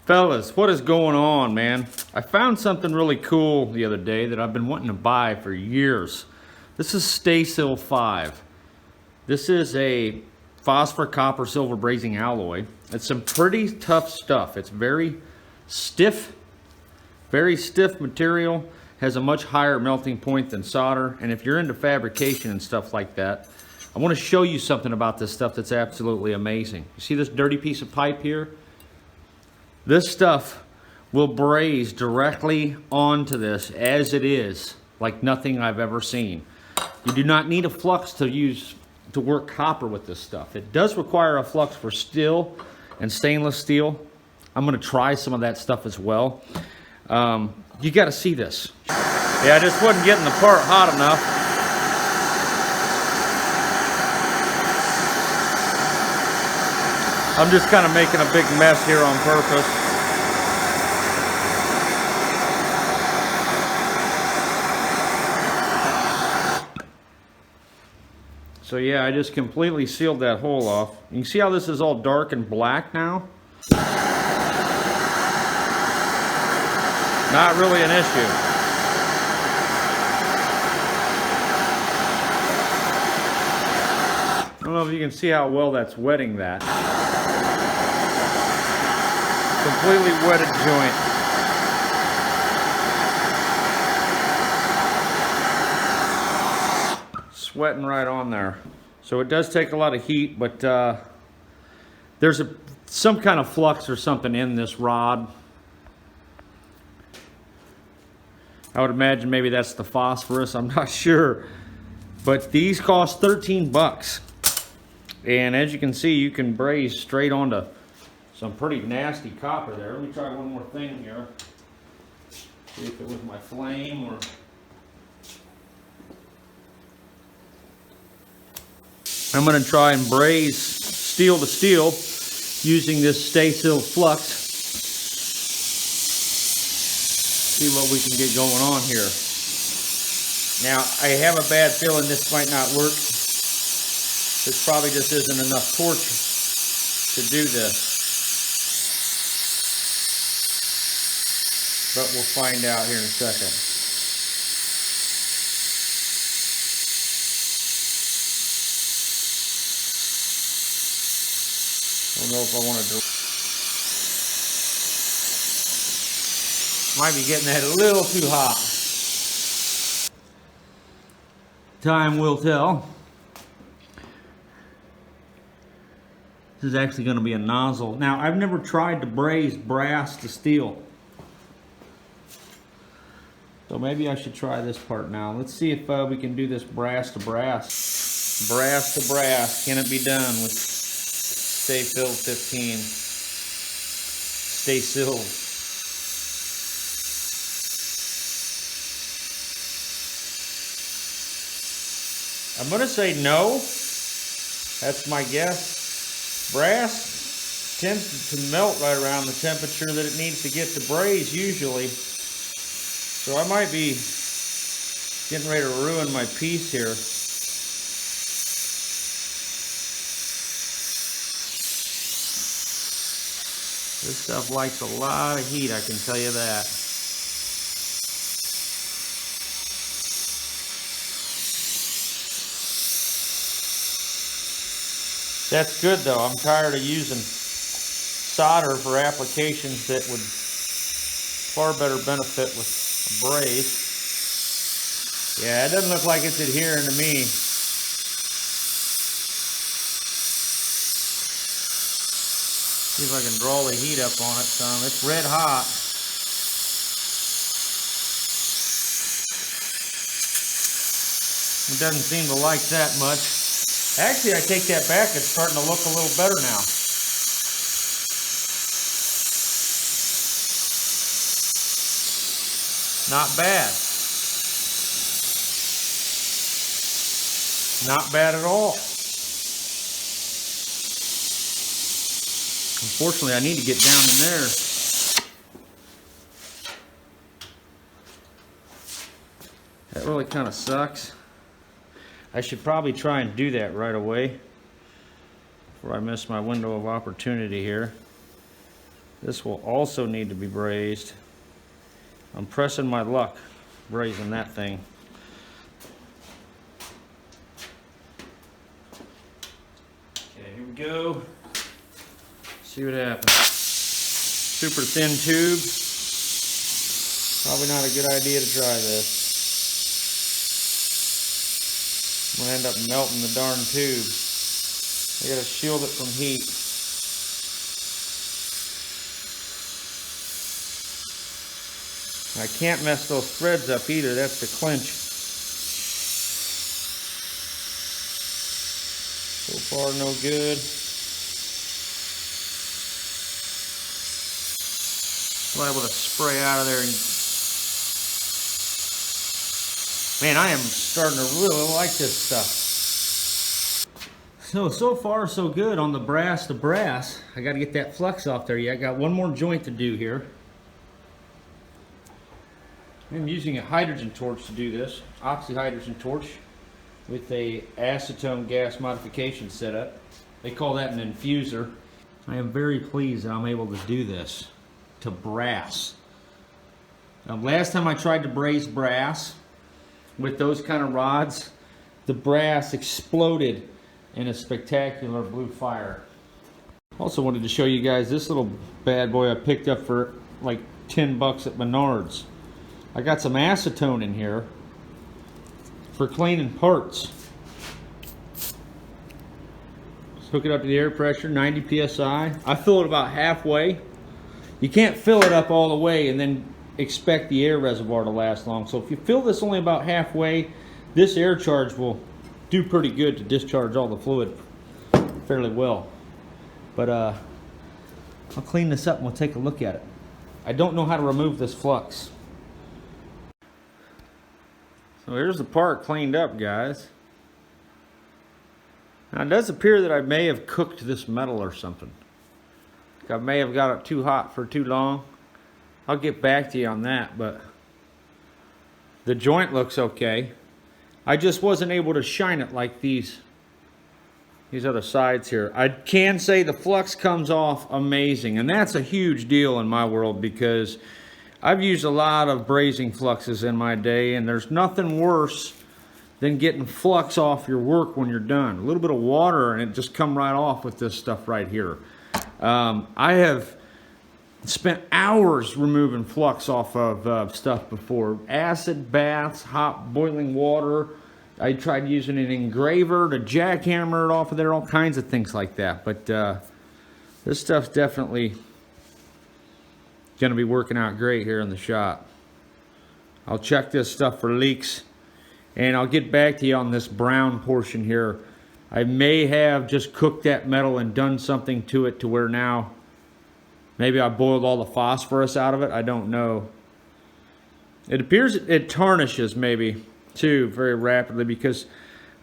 Fellas, what is going on, man? I found something really cool the other day that I've been wanting to buy for years. This is Stay-Silv 5. This is a phosphor, copper, silver brazing alloy. It's some pretty tough stuff. It's very stiff material, has a much higher melting point than solder. And if you're into fabrication and stuff like that, I want to show you something about this stuff that's absolutely amazing. You see this dirty piece of pipe here? This stuff will braze directly onto this as it is, like nothing I've ever seen. You do not need a flux to work copper with this stuff. It does require a flux for steel and stainless steel. I'm going to try some of that stuff as well. You got to see this. Yeah, I just wasn't getting the part hot enough. I'm just kind of making a big mess here on purpose. So yeah, I just completely sealed that hole off. You can see how this is all dark and black now? Not really an issue. I don't know if you can see how well that's wetting that. Completely wetted joint. Sweating right on there. So it does take a lot of heat, but there's some kind of flux or something in this rod. I would imagine maybe that's the phosphorus, I'm not sure. But these cost 13 bucks. And as you can see, you can braze straight onto some pretty nasty copper there. Let me try one more thing here. See if it was my flame or... I'm going to try and braze steel to steel using this Stay-Silv flux. See what we can get going on here. Now, I have a bad feeling this might not work. This probably just isn't enough torque to do this. But we'll find out here in a second. I don't know if I want to do. Might be getting that a little too hot. Time will tell. This is actually going to be a nozzle. Now, I've never tried to braze brass to steel. So maybe I should try this part now. Let's see if we can do this brass to brass. Brass to brass. Can it be done with Stay-Silv 15? Stay-Silv. I'm going to say no. That's my guess. Brass tends to melt right around the temperature that it needs to get to braze usually. So I might be getting ready to ruin my piece here. This stuff likes a lot of heat, I can tell you that. That's good though. I'm tired of using solder for applications that would far better benefit with a braze. Yeah, it doesn't look like it's adhering to me. See if I can draw the heat up on it some. It's red hot. It doesn't seem to like that much. Actually, I take that back. It's starting to look a little better now. Not bad. Not bad at all. Unfortunately, I need to get down in there. That really kind of sucks. I should probably try and do that right away before I miss my window of opportunity here. This will also need to be brazed. I'm pressing my luck brazing that thing. Okay, here we go. See what happens. Super thin tube. Probably not a good idea to try this. I'm gonna end up melting the darn tube. I gotta shield it from heat. I can't mess those threads up either. That's the clinch. So far, no good. I'm able to spray out of there. Man, I am starting to really like this stuff. So far so good on the brass to brass. I got to get that flux off there. Yeah, I got one more joint to do here. I'm using a hydrogen torch to do this, oxy-hydrogen torch with a acetone gas modification setup. They call that an infuser. I am very pleased that I'm able to do this to brass. Now, last time I tried to braze brass with those kind of rods, the brass exploded in a spectacular blue fire. Also wanted to show you guys this little bad boy I picked up for like 10 bucks at Menards. I got some acetone in here for cleaning parts. Just hook it up to the air pressure, 90 psi. I fill it about halfway. You can't fill it up all the way and then expect the air reservoir to last long. So if you fill this only about halfway, this air charge will do pretty good to discharge all the fluid fairly well. But I'll clean this up and we'll take a look at it. I don't know how to remove this flux. So here's the part cleaned up, guys. Now it does appear that I may have cooked this metal or something. I may have got it too hot for too long. I'll get back to you on that, but the joint looks okay. I just wasn't able to shine it like these other sides here. I can say the flux comes off amazing, and that's a huge deal in my world because I've used a lot of brazing fluxes in my day, and there's nothing worse than getting flux off your work when you're done. A little bit of water and it just come right off with this stuff right here. I have spent hours removing flux off of stuff before. Acid baths, hot boiling water. I tried using an engraver to jackhammer it off of there, all kinds of things like that. But this stuff's definitely going to be working out great here in the shop. I'll check this stuff for leaks, and I'll get back to you on this brown portion here. I may have just cooked that metal and done something to it to where now maybe I boiled all the phosphorus out of it. I don't know. It appears it tarnishes maybe too very rapidly, because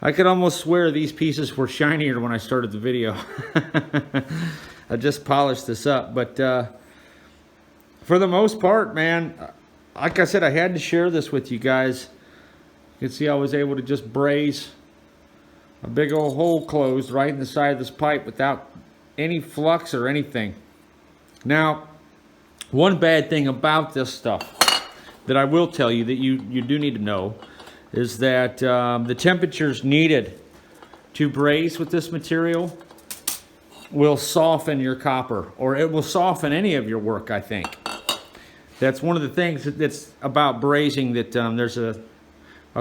I could almost swear these pieces were shinier when I started the video. I just polished this up, but for the most part, man, like I said, I had to share this with you guys. You can see I was able to just braze a big old hole closed right in the side of this pipe without any flux or anything. Now, one bad thing about this stuff that I will tell you that you do need to know is that the temperatures needed to braze with this material will soften your copper, or it will soften any of your work, I think. That's one of the things that's about brazing, that there's a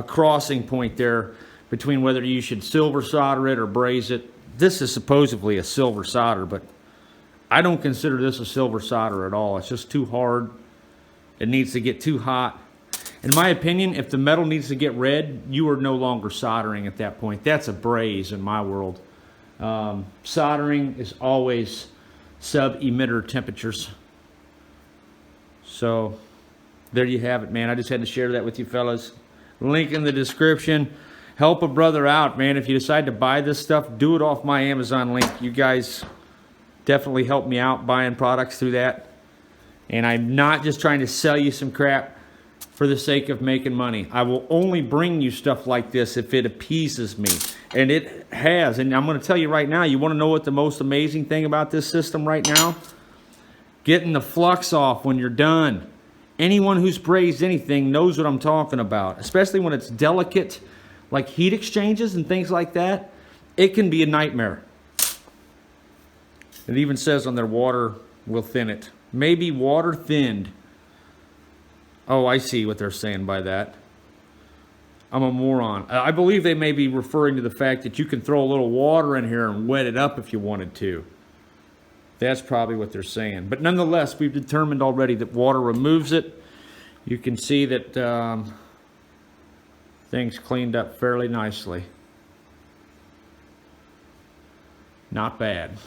crossing point there between whether you should silver solder it or braze it. This is supposedly a silver solder, but I don't consider this a silver solder at all. It's just too hard. It needs to get too hot. In my opinion, if the metal needs to get red, you are no longer soldering at that point. That's a braze in my world. Soldering is always sub-emitter temperatures. So there you have it, man. I just had to share that with you fellas. Link in the description. Help a brother out, man. If you decide to buy this stuff, do it off my Amazon link. You guys definitely help me out buying products through that. And I'm not just trying to sell you some crap for the sake of making money. I will only bring you stuff like this if it appeases me. And it has. And I'm going to tell you right now, you want to know what the most amazing thing about this system right now? getting the flux off when you're done. Anyone who's brazed anything knows what I'm talking about, especially when it's delicate, like heat exchanges and things like that. It can be a nightmare. It even says on their water will thin it. Maybe water thinned. Oh, I see what they're saying by that. I'm a moron. I believe they may be referring to the fact that you can throw a little water in here and wet it up if you wanted to. That's probably what they're saying. But nonetheless, we've determined already that water removes it. You can see that things cleaned up fairly nicely. Not bad.